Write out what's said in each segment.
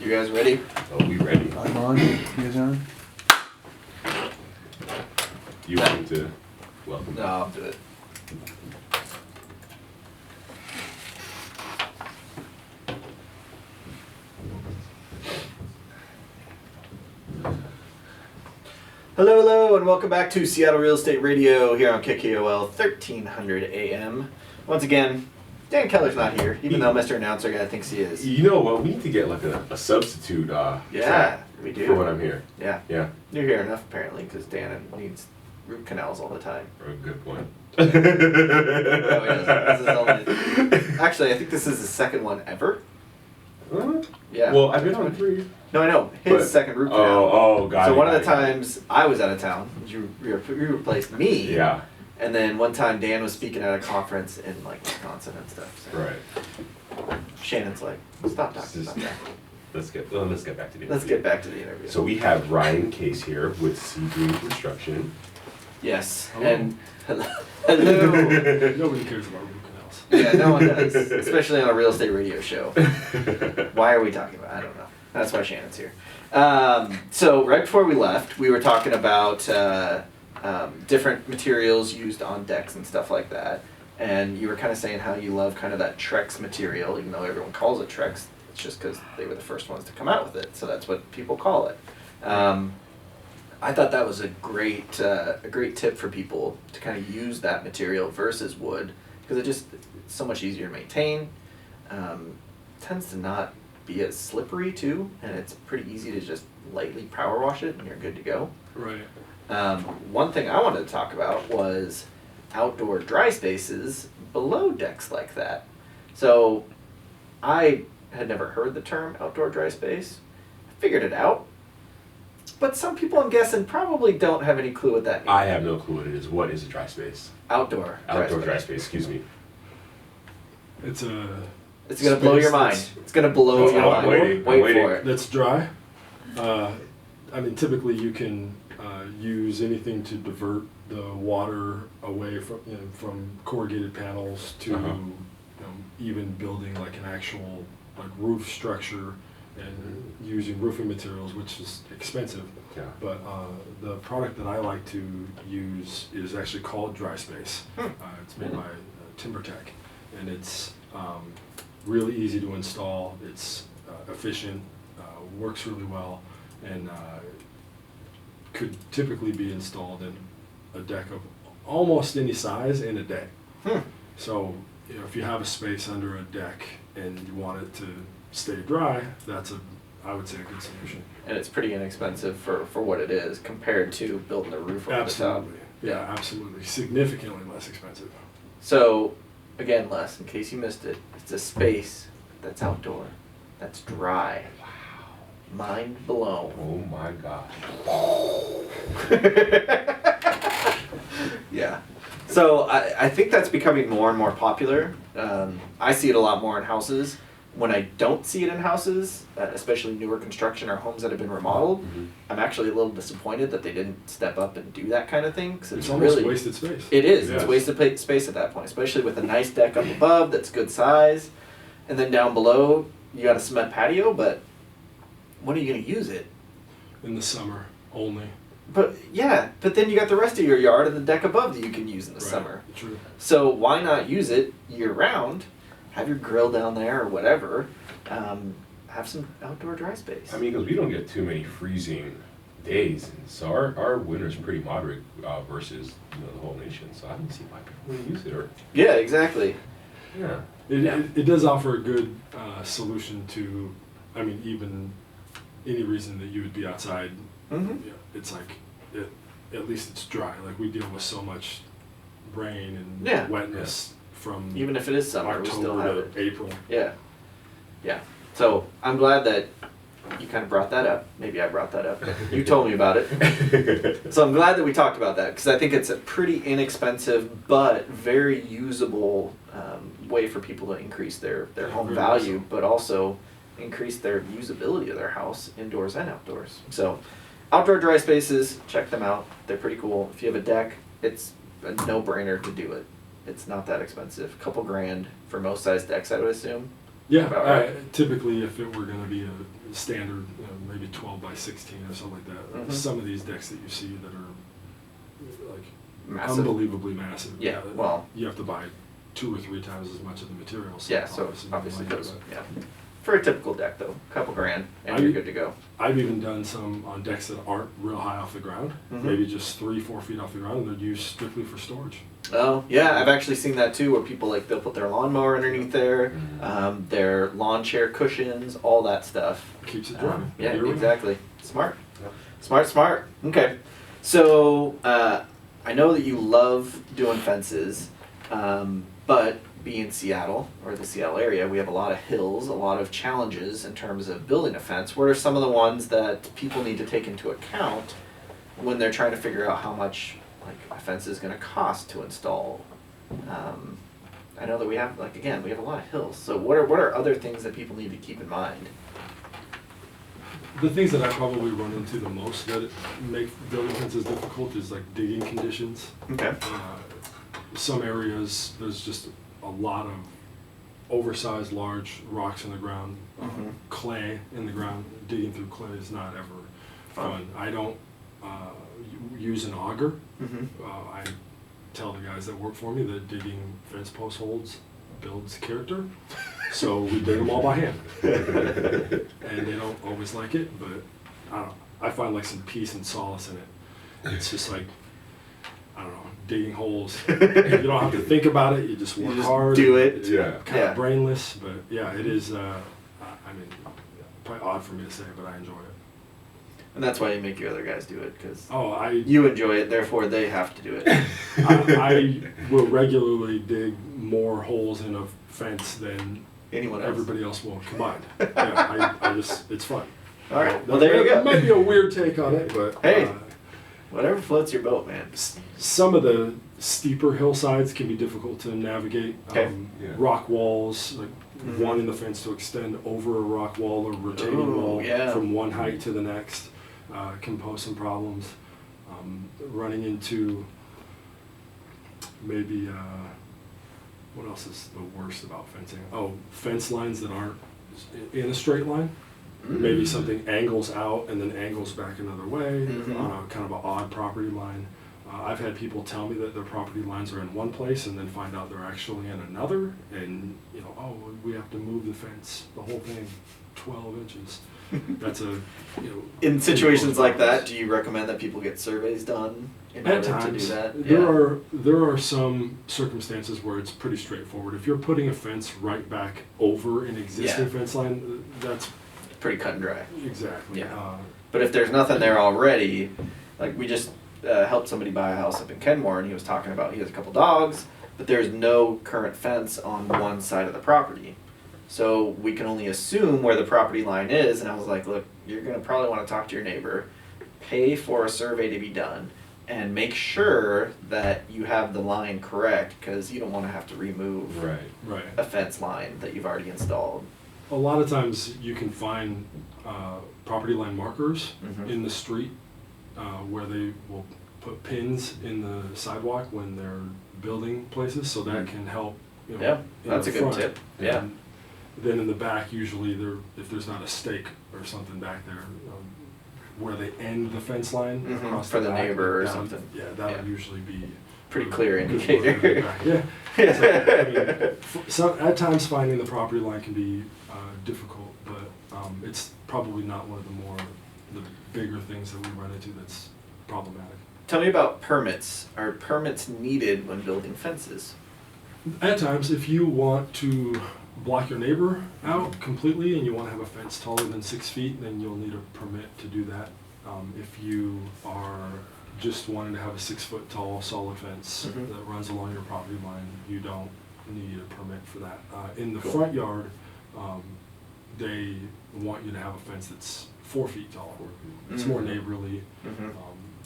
You guys ready? Oh, we ready. I'm on. You guys on? You want to welcome? No, I'll do it. Hello, and welcome back to Seattle Real Estate Radio here on KKOL 1300 AM. Once again, Dan Keller's not here, even though Mr. Announcer Guy thinks he is. You know what? We need to get like a substitute. Yeah, we do. For when I'm here. Yeah. Yeah. You're here enough apparently, because Dan needs root canals all the time. Oh, good point. No, he doesn't. This is only, actually, I think this is his second one ever. Yeah. Well, I've been on 3. No, I know. His second root canal. Oh, got it. So one of the times I was out of town, you replaced me. Yeah. And then one time Dan was speaking at a conference in like Wisconsin and stuff. So. Right. Shannon's like, stop talking about that. Let's get back to the interview. Let's get back to the interview. So we have Ryan Case here with Sea Green Construction. Yes. Hello. And hello. Nobody cares about root canals. Yeah, no one does, especially on a real estate radio show. Why are we talking about it? I don't know. That's why Shannon's here. So right before we left, we were talking about different materials used on decks and stuff like that. And you were kind of saying how you love kind of that Trex material, even though everyone calls it Trex. It's just because they were the first ones to come out with it, so that's what people call it. I thought that was a great tip for people to kind of use that material versus wood, because it's so much easier to maintain. Tends to not be as slippery too, and it's pretty easy to just lightly power wash it and you're good to go. Right. One thing I wanted to talk about was outdoor dry spaces below decks like that. So I had never heard the term outdoor dry space. I figured it out. But some people, I'm guessing, probably don't have any clue what that means. I have no clue what it is. What is a dry space? Outdoor dry space. Excuse me. It's a. It's gonna blow your mind. It's gonna blow your mind. I'm waiting. for it. That's dry. I mean, typically you can use anything to divert the water away from corrugated panels to even building like an actual roof structure and using roofing materials, which is expensive. Yeah. But the product that I like to use is actually called Dry Space. It's made by TimberTech, and it's really easy to install. It's efficient, works really well, and could typically be installed in a deck of almost any size in a day. So if you have a space under a deck and you want it to stay dry, that's I would say a good solution. And it's pretty inexpensive for what it is compared to building a roof over the top. Yeah, absolutely. Significantly less expensive. So, again, Les, in case you missed it, it's a space that's outdoor, that's dry. Wow. Mind blown. Oh my gosh. Yeah. So I think that's becoming more and more popular. I see it a lot more in houses. When I don't see it in houses, especially newer construction or homes that have been remodeled, I'm actually a little disappointed that they didn't step up and do that kind of thing. Cause it's almost really wasted space. It is. Yes. It's wasted space at that point, especially with a nice deck up above that's good size. And then down below, you got a cement patio, but when are you going to use it? In the summer only. But then you got the rest of your yard and the deck above that you can use in the summer. True. So why not use it year round? Have your grill down there or whatever. Have some outdoor dry space. I mean, because we don't get too many freezing days, and so our winter's pretty moderate versus the whole nation. So I don't see why people wouldn't use it. Yeah, exactly. Yeah. It does offer a good solution to, I mean, even any reason that you would be outside. Mm-hmm. Yeah, it's like at least it's dry. Like we deal with so much rain and wetness from even if it is summer, October we still have it. April. Yeah. So I'm glad that you kind of brought that up. Maybe I brought that up, but you told me about it. So I'm glad that we talked about that, because I think it's a pretty inexpensive but very usable way for people to increase their home value, but also increase their usability of their house indoors and outdoors. So outdoor dry spaces, check them out. They're pretty cool. If you have a deck, it's a no-brainer to do it. It's not that expensive. A couple grand for most size decks, I would assume. Yeah, About right. typically if it were going to be a standard, maybe 12 by 16 or something like that, Mhm. some of these decks that you see that are like Massive. unbelievably massive. Yeah, well. You have to buy 2 or 3 times as much of the material. Yeah, so you obviously can goes, like it, yeah. For a typical deck though, a couple grand, and I- you're good to go. I've even done some on decks that aren't real high off the ground, Mhm. maybe just 3-4 feet off the ground, and they're used strictly for storage. Oh, yeah, I've actually seen that too, where people like, they'll put their lawnmower underneath there, their lawn chair cushions, all that stuff. Keeps it dry. Yeah, year round. exactly. Smart. Yep. Smart. Okay. So, I know that you love doing fences, but being Seattle, or the Seattle area, we have a lot of hills, a lot of challenges in terms of building a fence. What are some of the ones that people need to take into account when they're trying to figure out how much like a fence is going to cost to install? I know that we have, like, again, we have a lot of hills. So what are other things that people need to keep in mind? The things that I probably run into the most that make building fences difficult is like digging conditions. Okay. Some areas, there's just a lot of oversized large rocks in the ground, Mhm. clay in the ground. Digging through clay is not ever fun. I don't use an auger. Mm-hmm. I tell the guys that work for me that digging fence post holes builds character, so we dig them all by hand. And they don't always like it, but I find like some peace and solace in it. It's just like, I don't know, digging holes. You don't have to think about it, you just work hard. do it. It's Yeah. kind Yeah. of brainless, but yeah, it is, probably odd for me to say, but I enjoy it. And that's why you make your other guys do it, because Oh, you enjoy it, therefore they have to do it. I will regularly dig more holes in a fence than Anyone else? everybody else will combined. Yeah, I just, it's fun. All right. Well, there you That might go. be a weird take on it, but Hey. Whatever floats your boat, man. some of the steeper hillsides can be difficult to navigate. Okay. Yeah. Rock walls, like Mhm. wanting the fence to extend over a rock wall or retaining Ooh, wall yeah. from one height to the next can pose some problems. Running into maybe, what else is the worst about fencing? Oh, fence lines that aren't in a straight line. Maybe something angles out and then angles back another way Mhm. on a kind of an odd property line. I've had people tell me that their property lines are in one place and then find out they're actually in another, and oh, we have to move the fence, the whole thing, 12 inches. That's In situations like that, do you recommend that people get surveys done in At order to do times, that? there are some circumstances where it's pretty straightforward. If you're putting a fence right back over an existing Yeah. fence line, that's Pretty cut and dry. exactly. Yeah. But if there's nothing there already, like we just helped somebody buy a house up in Kenmore, and he was talking about he has a couple dogs, but there's no current fence on one side of the property. So we can only assume where the property line is, and I was like, look, you're gonna probably wanna talk to your neighbor, pay for a survey to be done, and make sure that you have the line correct, cause you don't wanna have to remove Right. Right. a fence line that you've already installed. A lot of times you can find property line markers Mhm. in the street where they will put pins in the sidewalk when they're building places, so that can help. Yeah, in that's the a good front. tip. Yeah. And then in the back, usually if there's not a stake or something back there, where they end the fence line Mhm, across for the back, neighbor or that would- something. Yeah, that would Yeah. usually be Pretty clear good indicator. back. Yeah. So, at times finding the property line can be difficult, but it's probably not one of the bigger things that we run into that's problematic. Tell me about permits. Are permits needed when building fences? At times, if you want to block your neighbor out completely and you want to have a fence taller than 6 feet, then you'll need a permit to do that. If you are just wanting to have a 6-foot tall solid fence Mhm. that runs along your property line, you don't need a permit for that. In the Cool. front yard, they want you to have a fence that's 4 feet tall. It's more Mhm. neighborly. Mhm.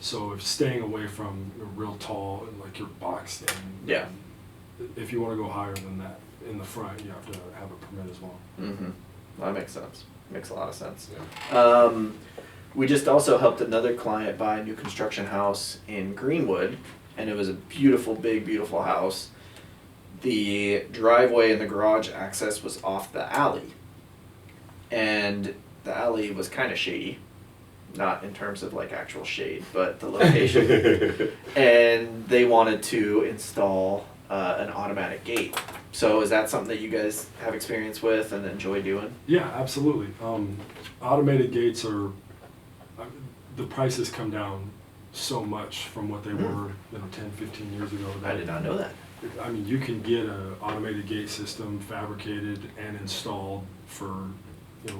So if staying away from real tall, like your box in, Yeah. if you want to go higher than that in the front, you have to have a permit as well. Mm-hmm. Well, that makes sense. Makes a lot of sense. Yeah. We just also helped another client buy a new construction house in Greenwood, and it was a beautiful, big, beautiful house. the driveway and the garage access was off the alley. And the alley was kind of shady. Not in terms of like actual shade, but the location. And they wanted to install an automatic gate. So is that something that you guys have experience with and enjoy doing? Yeah, absolutely. Automated gates are, the prices come down so much from what they were, 10, 15 years ago. I did not know that. I mean, you can get an automated gate system fabricated and installed for,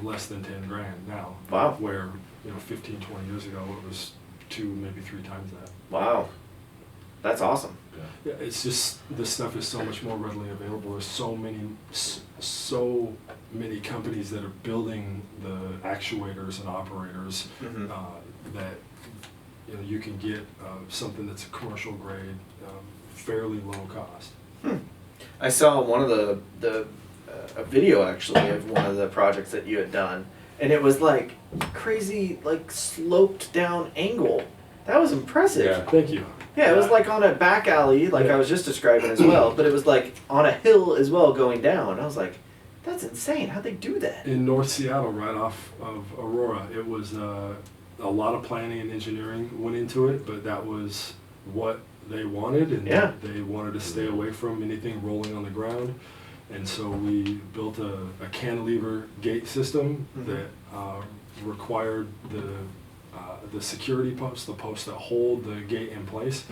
less than 10 grand now. Wow. Where, 15, 20 years ago, it was 2, maybe 3 times that. Wow. That's awesome. Yeah, it's just, this stuff is so much more readily available. There's so many companies that are building the actuators and operators that you can get something that's a commercial grade, fairly low cost. I saw one of a video actually of one of the projects that you had done, and it was like crazy, like sloped down angle. That was impressive. Yeah. Thank you. Yeah, it was like on a back alley, like I was just describing as well, but it was like on a hill as well going down. I was like, that's insane. How'd they do that? In North Seattle, right off of Aurora, it was a lot of planning and engineering went into it, but that was what they wanted, and they wanted to stay away from anything rolling on the ground. And so we built a cantilever gate system that required the security posts, the posts that hold the gate in place.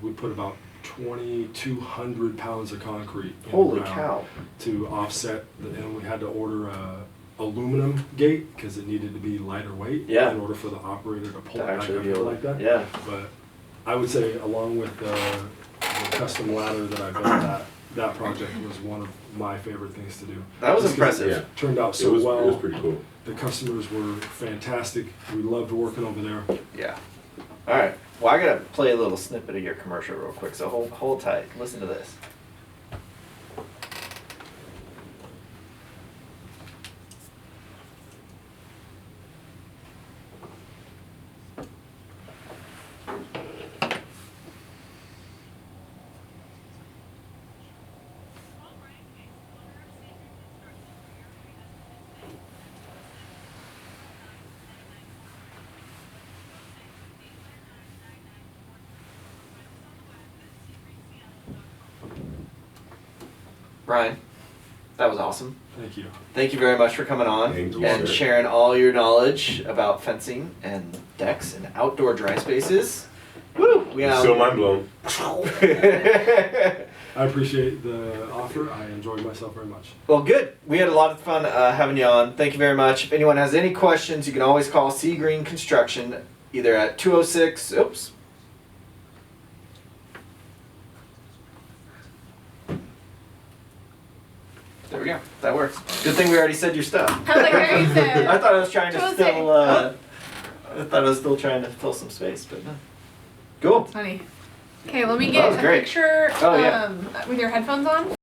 We put about 2,200 pounds of concrete in Holy the ground cow. to offset, and we had to order a aluminum gate because it needed to be lighter weight in order for the operator to pull it back up like that. Yeah. But I would say, along with the custom ladder that I built, that project was one of my favorite things to do. That was Just 'cause impressive. It turned out so well. It was pretty cool. The customers were fantastic. We loved working over there. Yeah. All right. Well, I gotta play a little snippet of your commercial real quick, so hold tight. Listen to this. Ryan, that was awesome. Thank you. Thank you very much for coming on Thank you, and sir. sharing all your knowledge about fencing and decks and outdoor dry spaces. Woo! So mind blown. I appreciate the offer. I enjoyed myself very much. Well, good. We had a lot of fun having you on. Thank you very much. If anyone has any questions, you can always call Sea Green Construction either at 206. Oops. There we go. That works. Good thing we already said your stuff. I was like, very good. I thought I was trying to 206. still. I thought I was still trying to fill some space, but no. Cool. Funny. Okay, let me That get was a great. picture Oh, yeah. with your headphones on.